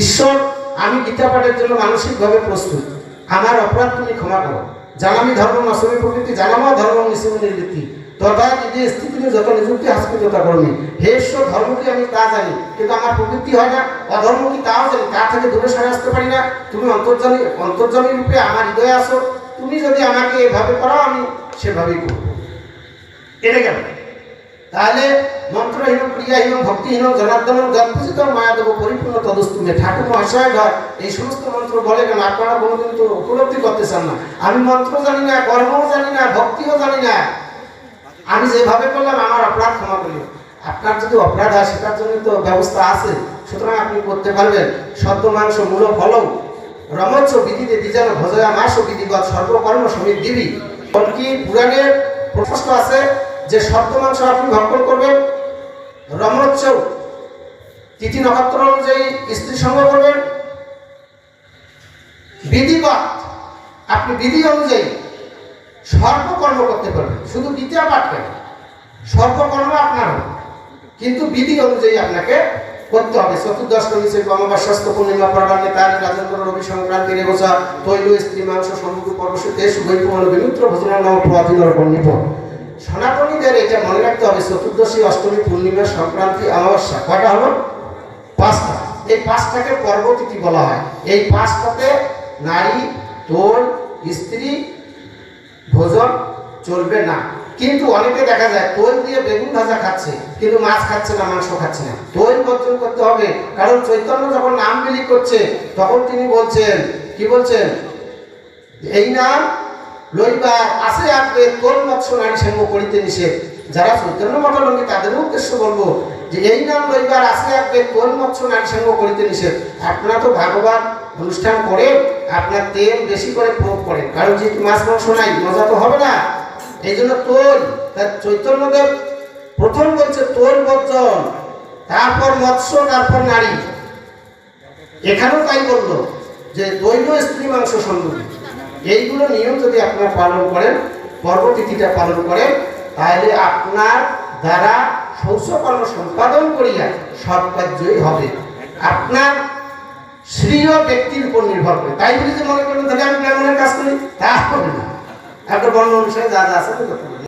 ঈশ্বর, আমি গীতা পাঠের জন্য মানসিকভাবে প্রস্তুত, আমার অপরাধ তুমি ক্ষমা করো। জানামি ধর্ম নশ্বমী প্রকৃতি, জানামা ধর্ম নিঃসীম নির্বৃত্তি, তথা যদি স্থিতি যত নিযুক্তি হাস্পিততা কর্মী। হে ঈশ্বর, ধর্ম কি আমি তা জানি, কিন্তু আমার প্রবৃত্তি হয় না। অধর্ম কি তাও জানি, তা থেকে দূরে সরে আসতে পারি না। তুমি অন্তর্যামী রূপে আমার হৃদয়ে আসো। তুমি যদি আমাকে এভাবে করাও, আমি সেভাবেই করব। এটা কেন? তাহলে মন্ত্রহীন, ক্রিয়াহীন, ভক্তিহীন, জনার্দন জন্মচিত মায়াদেব পরিপূর্ণ তদস্তুমে। ঠাকুর মহাশয় ঘর এই সমস্ত মন্ত্র বলে কেন? আপনারা কোনোদিন তো উপলব্ধি করতে চান না। আমি মন্ত্র জানি না, কর্মও জানি না, ভক্তিও জানি না, আমি যেভাবে করলাম আমার অপরাধ ক্ষমা করি। আপনার যদি অপরাধ হয় সেটার জন্য তো ব্যবস্থা আছে, সুতরাং আপনি করতে পারবেন। সদ্য মাংস মূল ফল রমচ্ছ বিধিতে দ্বিজান ভজয়া মাস বিধিগত সর্বকর্ম সমিত দিবি। কি পুরাণের প্রশ্ন আছে যে সদ্য মাংস আপনি ভক্ষণ করবেন, রমচ্ছ তিথি নক্ষত্র অনুযায়ী স্ত্রী সঙ্গ করবেন, বিধিগত আপনি বিধি অনুযায়ী সর্বকর্ম করতে পারবেন। শুধু দ্বিতীয় পাঠ কেন, সর্বকর্ম আপনার হবে, কিন্তু বিধি অনুযায়ী আপনাকে করতে হবে। চতুর্দশ কমিছে অমাবাস্য পূর্ণিমা পর্বান্নে তার রাজেন্দ্র রবি সংক্রান্তি রেবসা তৈল স্ত্রী মাংস সমুদ্র পরশুতে সুবৈপুমান বিমিত্র ভোজনা নম প্রতিনর কর্ণিপ। সনাতনীদের এটা মনে রাখতে হবে, চতুর্দশী, অষ্টমী, পূর্ণিমা, সংক্রান্তি, অমাবস্যা কয়টা হলো? 5টা। এই 5টাকে পর্বতিথি বলা হয়। এই 5টাতে নারী, তোল, স্ত্রী ভোজন চলবে না। কিন্তু অনেকে দেখা যায় তৈল দিয়ে বেগুন ভাজা খাচ্ছে, কিন্তু মাছ খাচ্ছে না, মাংস খাচ্ছে না। তৈল বর্জন করতে হবে, কারণ চৈতন্য যখন নাম বিলি করছে তখন তিনি বলছেন, কি বলছেন? এই নাম লইবার আসে আসবে তোল মৎস্য নারী সঙ্গ করিতে নিষেধ। যারা চৈতন্য মতাবলম্বী তাদেরও উদ্দেশ্য বলবো যে এই নাম লইবার আসে আসবে তোল মৎস্য নারী সঙ্গ করিতে নিষেধ। আপনারা তো ভাগবত অনুষ্ঠান করে আপনার তেল বেশি করে প্রয়োগ করেন, কারণ যেহেতু মাছ মাংস নাই, মজা তো হবে না। এই জন্য তোল, তার চৈতন্যদেব প্রথম বলছে তোল বর্জন, তারপর মৎস্য, তারপর নারী। এখানেও তাই বললো যে দৈব স্ত্রী মাংস সম্বন্ধে এইগুলো নিয়ম যদি আপনারা পালন করেন, পর্বতিথিটা পালন করেন, তাহলে আপনার দ্বারা শৌচকর্ম সম্পাদন করিয়া সৎকার্যই হবে। আপনার শ্রীয় ব্যক্তির উপর নির্ভর করে। তাই বলি যে মনে করবেন তাহলে আমি ব্রাহ্মণের কাজ করি, তা হবে না। একটা বর্ণ অনুসারে যা যা আছে